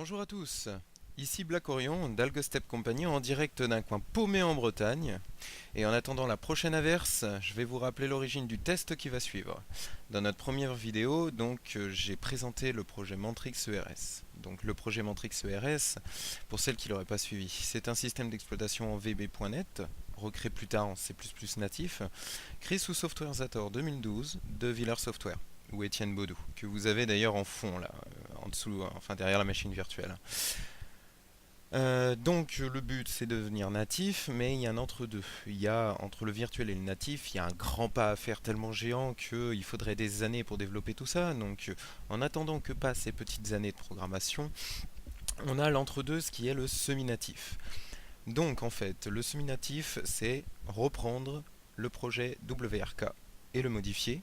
Bonjour à tous, ici Black Orion d'Algostep Company en direct d'un coin paumé en Bretagne. Et en attendant la prochaine averse, je vais vous rappeler l'origine du test qui va suivre. Dans notre première vidéo, j'ai présenté le projet Mantrix ERS. Donc le projet Mantrix ERS, pour celles qui ne l'auraient pas suivi, c'est un système d'exploitation en VB.NET, recréé plus tard en C++ natif, créé sous Softwarezator 2012 de Villars Software ou Étienne Baudou, que vous avez d'ailleurs en fond là, en dessous, enfin derrière la machine virtuelle. Donc le but c'est de devenir natif, mais il y a un entre-deux. Il y a entre le virtuel et le natif, il y a un grand pas à faire tellement géant qu'il faudrait des années pour développer tout ça. Donc en attendant que passent ces petites années de programmation, on a l'entre-deux, ce qui est le semi-natif. Donc en fait, le semi-natif c'est reprendre le projet WRK et le modifier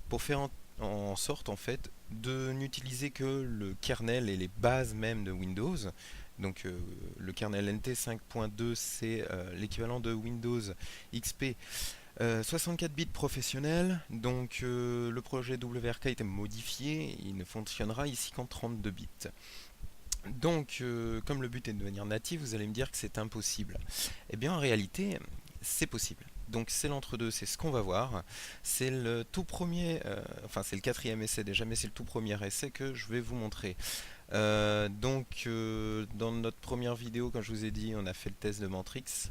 pour faire en sorte en fait de n'utiliser que le kernel et les bases même de Windows. Donc le kernel NT 5.2 c'est l'équivalent de Windows XP 64 bits professionnel. Donc le projet WRK a été modifié, il ne fonctionnera ici qu'en 32 bits. Donc comme le but est de devenir natif, vous allez me dire que c'est impossible. Eh bien en réalité c'est possible. Donc c'est l'entre-deux, c'est ce qu'on va voir. C'est le tout premier, enfin c'est le quatrième essai déjà, mais c'est le tout premier essai que je vais vous montrer. Dans notre première vidéo, comme je vous ai dit, on a fait le test de Mantrix.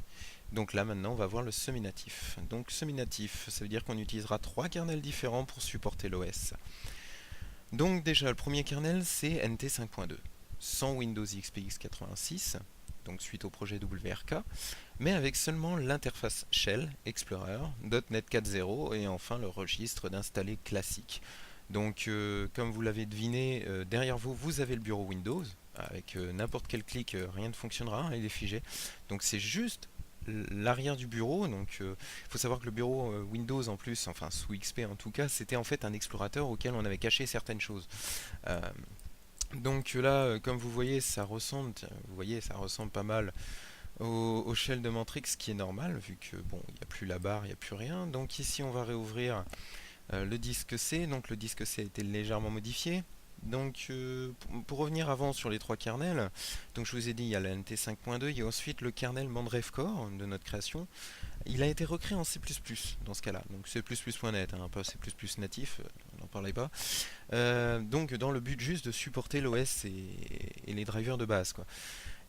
Donc là maintenant on va voir le semi-natif. Donc semi-natif, ça veut dire qu'on utilisera trois kernels différents pour supporter l'OS. Donc déjà le premier kernel c'est NT 5.2, sans Windows XP x86, donc suite au projet WRK, mais avec seulement l'interface Shell, Explorer, .NET 4.0 et enfin le registre d'installer classique. Donc comme vous l'avez deviné, derrière vous, vous avez le bureau Windows. Avec n'importe quel clic, rien ne fonctionnera, hein, il est figé. Donc c'est juste l'arrière du bureau. Donc il faut savoir que le bureau Windows en plus, enfin sous XP en tout cas, c'était en fait un explorateur auquel on avait caché certaines choses. Euh, donc là, comme vous voyez, ça ressemble, ça ressemble pas mal au shell de Mantrix, qui est normal, vu que bon, il n'y a plus la barre, il n'y a plus rien. Donc ici, on va réouvrir le disque C. Donc le disque C a été légèrement modifié. Donc pour revenir avant sur les trois kernels, donc je vous ai dit il y a la NT 5.2, il y a ensuite le kernel Mandrive Core de notre création. Il a été recréé en C++ dans ce cas-là, donc C++.net, hein, pas C++ natif, n'en parlez pas. Donc dans le but juste de supporter l'OS et les drivers de base, quoi.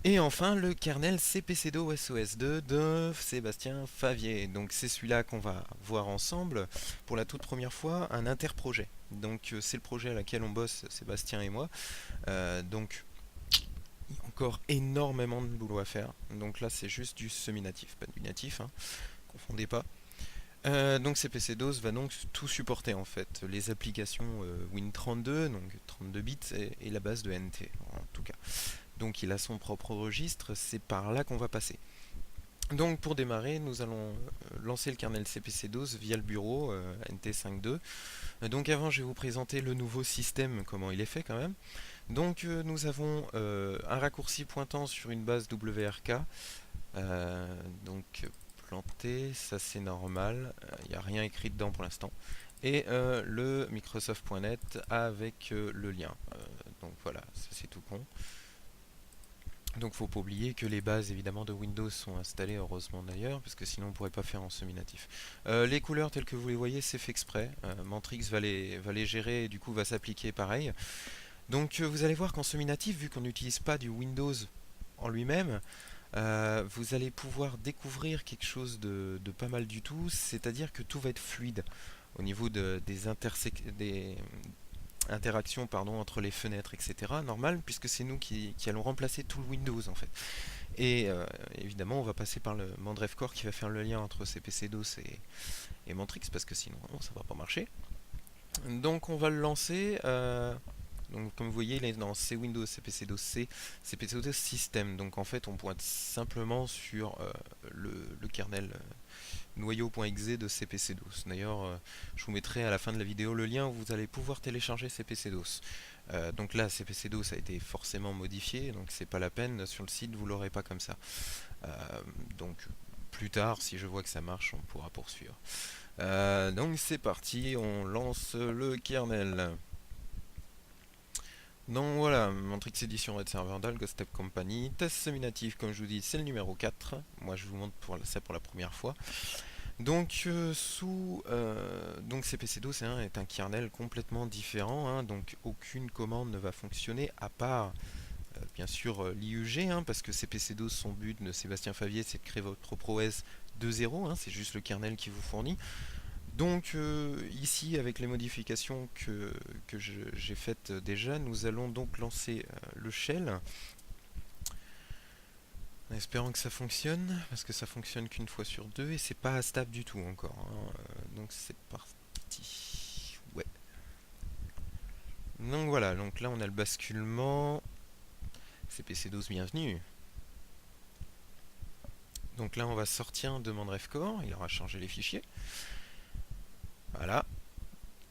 Et enfin le kernel CPC2 SOS2 de Sébastien Favier. Donc c'est celui-là qu'on va voir ensemble pour la toute première fois, un interprojet. Donc c'est le projet à laquelle on bosse, Sébastien et moi. Donc il y a encore énormément de boulot à faire. Donc là c'est juste du semi-natif, pas du natif, hein, confondez pas. Donc CPC-DOS va donc tout supporter en fait, les applications Win32, donc 32 bits, et la base de NT en tout cas. Donc il a son propre registre, c'est par là qu'on va passer. Donc pour démarrer, nous allons lancer le kernel CPC-DOS via le bureau NT5.2. Donc avant, je vais vous présenter le nouveau système, comment il est fait quand même. Donc nous avons un raccourci pointant sur une base WRK. Donc planté, ça c'est normal, il n'y a rien écrit dedans pour l'instant. Et le Microsoft.net avec le lien. Donc voilà, ça c'est tout con. Donc faut pas oublier que les bases évidemment de Windows sont installées, heureusement d'ailleurs, parce que sinon on pourrait pas faire en semi-natif. Les couleurs telles que vous les voyez, c'est fait exprès. Mantrix va les gérer et du coup va s'appliquer pareil. Donc vous allez voir qu'en semi-natif, vu qu'on n'utilise pas du Windows en lui-même, vous allez pouvoir découvrir quelque chose de pas mal du tout, c'est-à-dire que tout va être fluide au niveau des interaction entre les fenêtres, etc. Normal, puisque c'est nous qui allons remplacer tout le Windows en fait. Et évidemment, on va passer par le Mandrive Core qui va faire le lien entre CPC-DOS et Mantrix, parce que sinon ça va pas marcher. Donc on va le lancer. Donc comme vous voyez, il est dans C Windows, CPC-DOS C, CPC-DOS System. Donc en fait, on pointe simplement sur le kernel noyau.exe de CPC-DOS. D'ailleurs, je vous mettrai à la fin de la vidéo le lien où vous allez pouvoir télécharger CPC-DOS. Donc là, CPC-DOS a été forcément modifié, donc c'est pas la peine, sur le site vous l'aurez pas comme ça. Donc plus tard, si je vois que ça marche, on pourra poursuivre. Donc c'est parti, on lance le kernel. Donc voilà, Montrix Edition Red Server Dal, Ghost Step Company. Test Seminatif, comme je vous dis, c'est le numéro 4. Moi je vous montre ça pour la première fois. Donc, donc CPC-DOS est un kernel complètement différent, hein, donc aucune commande ne va fonctionner à part bien sûr l'IUG, hein, parce que CPC-DOS, son but de Sébastien Favier, c'est de créer votre propre OS de zéro, hein, c'est juste le kernel qui vous fournit. Donc ici, avec les modifications que j'ai faites déjà, nous allons donc lancer le shell, en espérant que ça fonctionne, parce que ça fonctionne qu'une fois sur deux, et c'est pas stable du tout encore, hein. Donc c'est parti. Ouais. Donc voilà, donc là on a le basculement. CPC-DOS bienvenue. Donc là on va sortir demande refcore, il aura changé les fichiers. Voilà.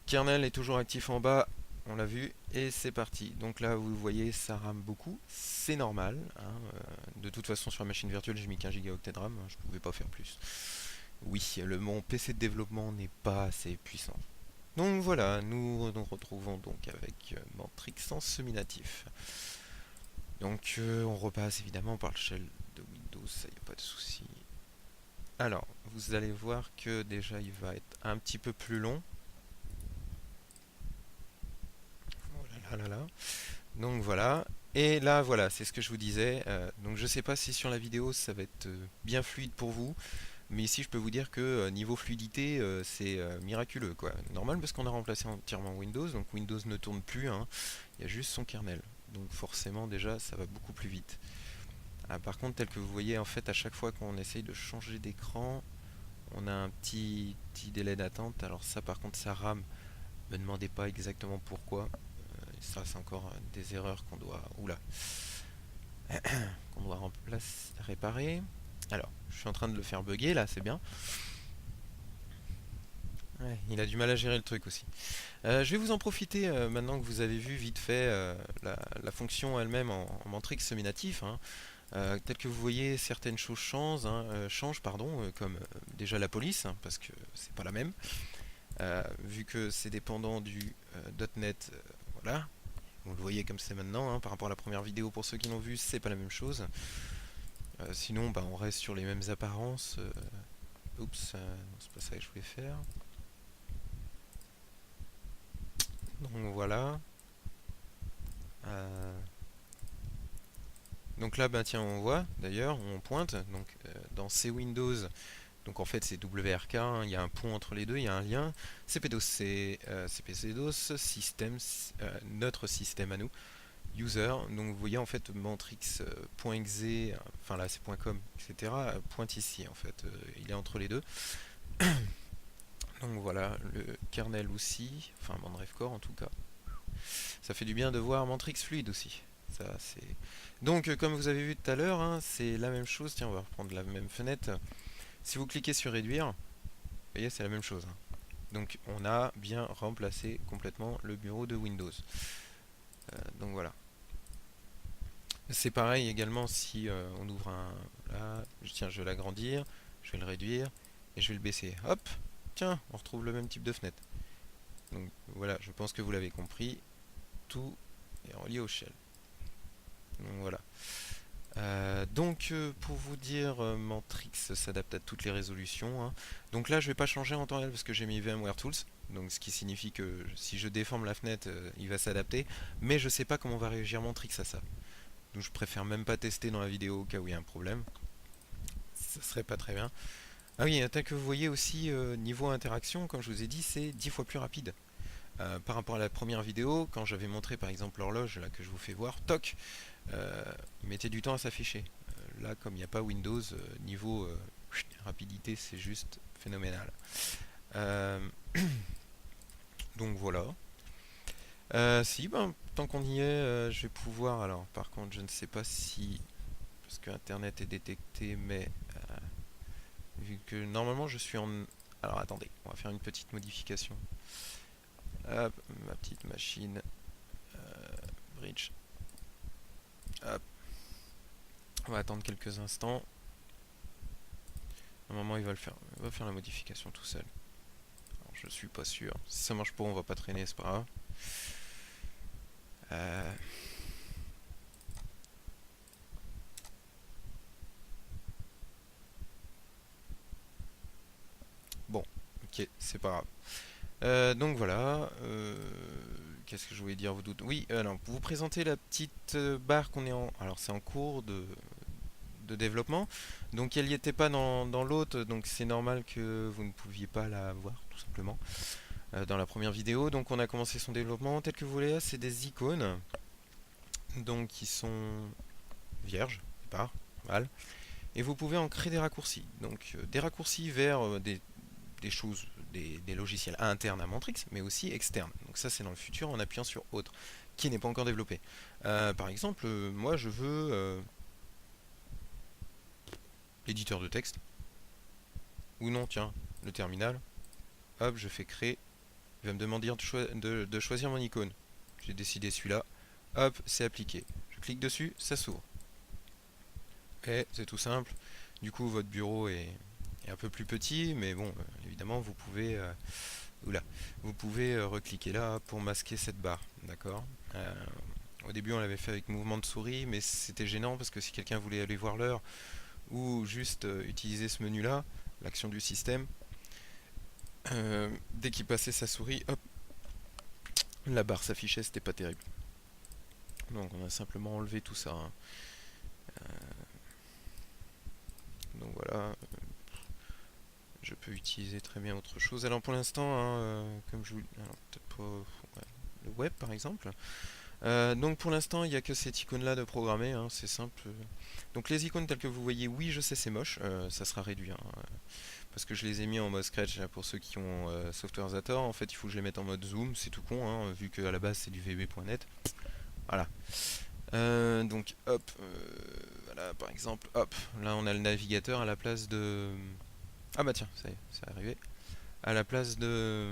Kernel est toujours actif en bas, on l'a vu, et c'est parti. Donc là vous voyez ça rame beaucoup, c'est normal, hein. De toute façon sur la machine virtuelle j'ai mis 15 Go de RAM, je ne pouvais pas faire plus. Oui, mon PC de développement n'est pas assez puissant. Donc voilà, nous nous retrouvons donc avec Montrix en semi-natif. Donc on repasse évidemment par le shell de Windows, ça y a pas de souci. Alors, vous allez voir que déjà il va être un petit peu plus long. Oh là là là là. Donc voilà. Et là voilà, c'est ce que je vous disais. Donc je sais pas si sur la vidéo ça va être bien fluide pour vous. Mais ici je peux vous dire que niveau fluidité c'est miraculeux quoi. Normal parce qu'on a remplacé entièrement Windows. Donc Windows ne tourne plus, hein. Il y a juste son kernel. Donc forcément déjà ça va beaucoup plus vite. Ah, par contre, tel que vous voyez, en fait, à chaque fois qu'on essaye de changer d'écran, on a un petit délai d'attente. Alors ça, par contre, ça rame. Me demandez pas exactement pourquoi. Ça, c'est encore des erreurs qu'on doit, oula, qu'on doit réparer. Alors, je suis en train de le faire bugger là, c'est bien. Ouais, il a du mal à gérer le truc aussi. Je vais vous en profiter maintenant que vous avez vu vite fait la fonction elle-même en Matrix semi-natif, hein. Tel que vous voyez, certaines choses changent, pardon, comme déjà la police, hein, parce que c'est pas la même. Vu que c'est dépendant du .NET, voilà. Vous le voyez comme c'est maintenant, hein, par rapport à la première vidéo, pour ceux qui l'ont vu, c'est pas la même chose. Sinon, bah, on reste sur les mêmes apparences. Oups, non, c'est pas ça que je voulais faire. Donc voilà. Euh, donc là, ben tiens, on voit d'ailleurs, on pointe. Donc dans C Windows, donc en fait c'est WRK, hein, il y a un pont entre les deux, il y a un lien. CPDOS c'est CPCDOS, système, notre système à nous, user. Donc vous voyez en fait Montrix.exe, enfin là c'est .com, etc. Pointe ici en fait, il est entre les deux. Donc voilà, le kernel aussi, enfin Mandrive-Core en tout cas. Ça fait du bien de voir Montrix fluide aussi. Ça, c'est... Donc comme vous avez vu tout à l'heure, hein, c'est la même chose. Tiens, on va reprendre la même fenêtre. Si vous cliquez sur réduire, vous voyez c'est la même chose, hein. Donc on a bien remplacé complètement le bureau de Windows. Donc voilà. C'est pareil également si on ouvre un... Là, tiens, je vais l'agrandir, je vais le réduire et je vais le baisser. Hop, tiens, on retrouve le même type de fenêtre. Donc voilà, je pense que vous l'avez compris. Tout est relié au shell. Donc voilà. Pour vous dire, Mantrix s'adapte à toutes les résolutions, hein. Donc là je vais pas changer en temps réel parce que j'ai mis VMware Tools, donc ce qui signifie que si je déforme la fenêtre il va s'adapter, mais je sais pas comment va réagir Mantrix à ça. Donc je préfère même pas tester dans la vidéo au cas où il y a un problème. Ça serait pas très bien. Ah oui, tel que vous voyez aussi niveau interaction, comme je vous ai dit, c'est 10 fois plus rapide. Par rapport à la première vidéo, quand j'avais montré par exemple l'horloge là que je vous fais voir, toc, il mettait du temps à s'afficher. Là, comme il n'y a pas Windows, niveau rapidité, c'est juste phénoménal. Euh, donc voilà. Si, ben, tant qu'on y est, je vais pouvoir. Alors, par contre, je ne sais pas si. Parce que Internet est détecté, mais. Vu que normalement je suis en. Alors attendez, on va faire une petite modification. Hop, ma petite machine. Bridge. Hop. On va attendre quelques instants. Normalement il va faire la modification tout seul. Alors, je suis pas sûr. Si ça marche pas, on va pas traîner, c'est pas grave. Euh, Bon, ok, c'est pas grave. Donc voilà. Qu'est-ce que je voulais dire, vous doute? Oui, alors, pour vous présenter la petite barre qu'on est en. Alors, c'est en cours de développement. Donc, elle n'y était pas dans l'autre. Donc, c'est normal que vous ne pouviez pas la voir, tout simplement, dans la première vidéo. Donc, on a commencé son développement. Tel que vous voyez là, c'est des icônes. Donc, qui sont vierges, par mal. Et vous pouvez en créer des raccourcis. Donc, des raccourcis vers des choses, des logiciels internes à Montrix, mais aussi externes. Donc ça c'est dans le futur en appuyant sur autre, qui n'est pas encore développé. Par exemple, moi je veux l'éditeur de texte, ou non, tiens, le terminal. Hop, je fais créer. Il va me demander de choisir mon icône. J'ai décidé celui-là. Hop, c'est appliqué. Je clique dessus, ça s'ouvre. Et c'est tout simple. Du coup, votre bureau est un peu plus petit, mais bon, évidemment, oula, vous pouvez recliquer là pour masquer cette barre, d'accord. Au début, on l'avait fait avec mouvement de souris, mais c'était gênant parce que si quelqu'un voulait aller voir l'heure ou juste utiliser ce menu-là, l'action du système, dès qu'il passait sa souris, hop, la barre s'affichait, c'était pas terrible. Donc on a simplement enlevé tout ça, hein. Donc voilà, je peux utiliser très bien autre chose. Alors pour l'instant, hein, comme je vous... Alors peut-être pas... ouais, le web par exemple. Donc pour l'instant, il n'y a que cette icône-là de programmer, hein, c'est simple. Donc les icônes telles que vous voyez, oui, je sais, c'est moche, ça sera réduit, hein, parce que je les ai mis en mode Scratch là, pour ceux qui ont Software Zator. En fait, il faut que je les mette en mode zoom, c'est tout con, hein, vu qu'à la base c'est du vb.net. Voilà. Donc hop, voilà, par exemple, hop, là on a le navigateur à la place de... Ah bah tiens, ça y est, c'est arrivé. À la place du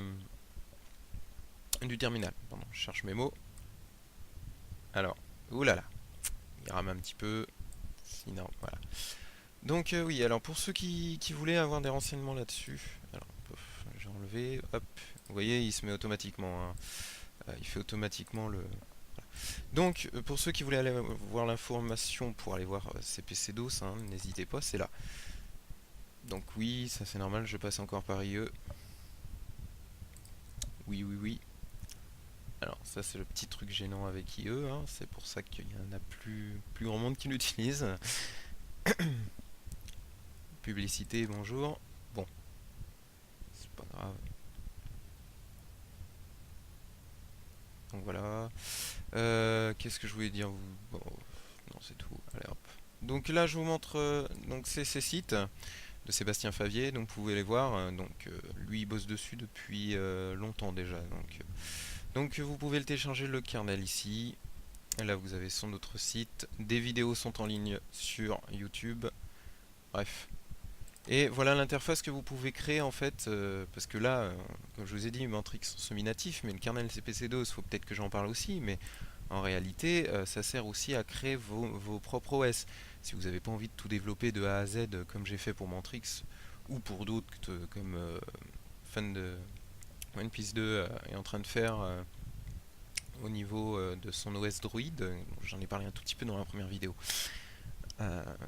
terminal. Pardon, je cherche mes mots. Alors, oulala, il rame un petit peu. Sinon, voilà. Donc oui, alors pour ceux qui voulaient avoir des renseignements là-dessus, alors pof, j'ai enlevé, hop, vous voyez, il se met automatiquement, hein. Il fait automatiquement le... Donc pour ceux qui voulaient aller voir l'information pour aller voir CPC DOS, hein, n'hésitez pas, c'est là. Donc oui, ça c'est normal, je passe encore par IE. Oui, oui, oui. Alors ça c'est le petit truc gênant avec IE, hein, c'est pour ça qu'il y en a plus grand monde qui l'utilise. Publicité, bonjour. Bon, c'est pas grave. Donc voilà. Qu'est-ce que je voulais dire? Bon, non, c'est tout. Allez hop. Donc là, je vous montre donc ces sites de Sébastien Favier. Donc vous pouvez les voir, hein. Donc lui, il bosse dessus depuis longtemps déjà. Donc vous pouvez le télécharger le kernel ici. Et là, vous avez son autre site. Des vidéos sont en ligne sur YouTube. Bref. Et voilà l'interface que vous pouvez créer en fait, parce que là, comme je vous ai dit, Matrix semi-natif, mais le kernel CPC-DOS, il faut peut-être que j'en parle aussi, mais en réalité, ça sert aussi à créer vos propres OS. Si vous n'avez pas envie de tout développer de A à Z, comme j'ai fait pour Matrix, ou pour d'autres, comme fan de One Piece 2 est en train de faire au niveau de son OS Droid, j'en ai parlé un tout petit peu dans la première vidéo.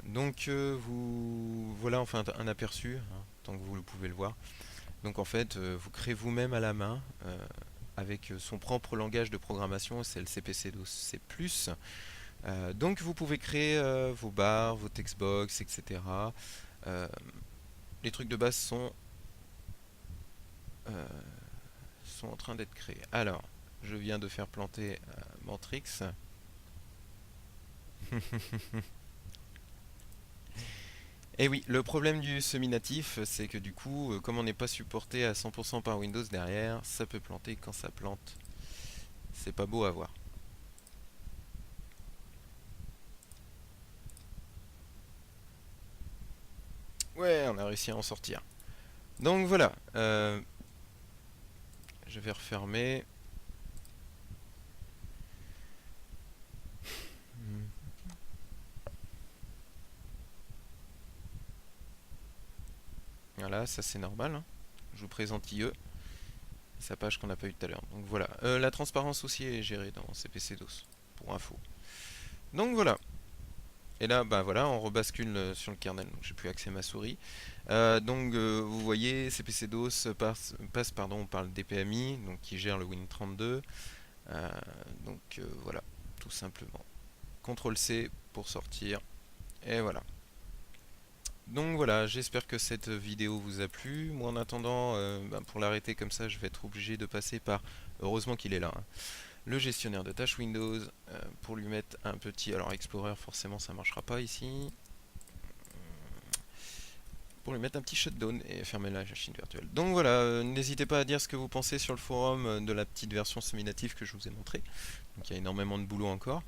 Donc vous voilà enfin un aperçu, hein, tant que vous le pouvez le voir. Donc en fait vous créez vous-même à la main avec son propre langage de programmation, c'est le CPC-DOS C+. Donc vous pouvez créer vos barres, vos textbox, etc. Euh, les trucs de base euh, sont en train d'être créés. Alors, je viens de faire planter Matrix. Et oui, le problème du semi-natif, c'est que du coup, comme on n'est pas supporté à 100% par Windows derrière, ça peut planter quand ça plante. C'est pas beau à voir. Ouais, on a réussi à en sortir. Donc voilà, je vais refermer. Voilà, ça c'est normal, hein. Je vous présente IE. sa page qu'on n'a pas eu tout à l'heure. Donc voilà, la transparence aussi est gérée dans CPC DOS, pour info. Donc voilà. Et là, bah voilà, on rebascule sur le kernel, donc j'ai plus accès à ma souris. Vous voyez, CPC-DOS passe par le DPMI, donc qui gère le Win32. Voilà, tout simplement. CTRL-C pour sortir, et voilà. Donc voilà, j'espère que cette vidéo vous a plu. Moi en attendant, pour l'arrêter comme ça, je vais être obligé de passer par, heureusement qu'il est là, hein, le gestionnaire de tâches Windows, pour lui mettre un petit... Alors Explorer, forcément ça marchera pas ici. Pour lui mettre un petit shutdown et fermer la machine virtuelle. Donc voilà, n'hésitez pas à dire ce que vous pensez sur le forum de la petite version semi-native que je vous ai montré. Donc il y a énormément de boulot encore.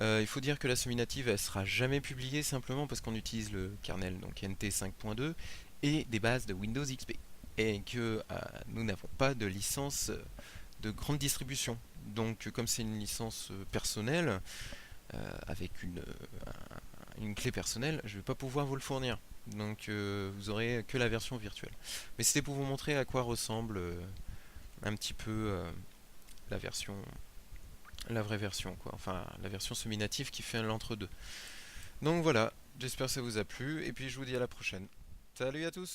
Il faut dire que la semi-native elle sera jamais publiée simplement parce qu'on utilise le kernel donc NT 5.2 et des bases de Windows XP. Et que nous n'avons pas de licence de grande distribution. Donc comme c'est une licence personnelle, avec une clé personnelle, je ne vais pas pouvoir vous le fournir. Donc vous aurez que la version virtuelle. Mais c'était pour vous montrer à quoi ressemble un petit peu la vraie version, quoi. Enfin, la version semi-native qui fait l'entre-deux. Donc voilà, j'espère que ça vous a plu, et puis je vous dis à la prochaine. Salut à tous!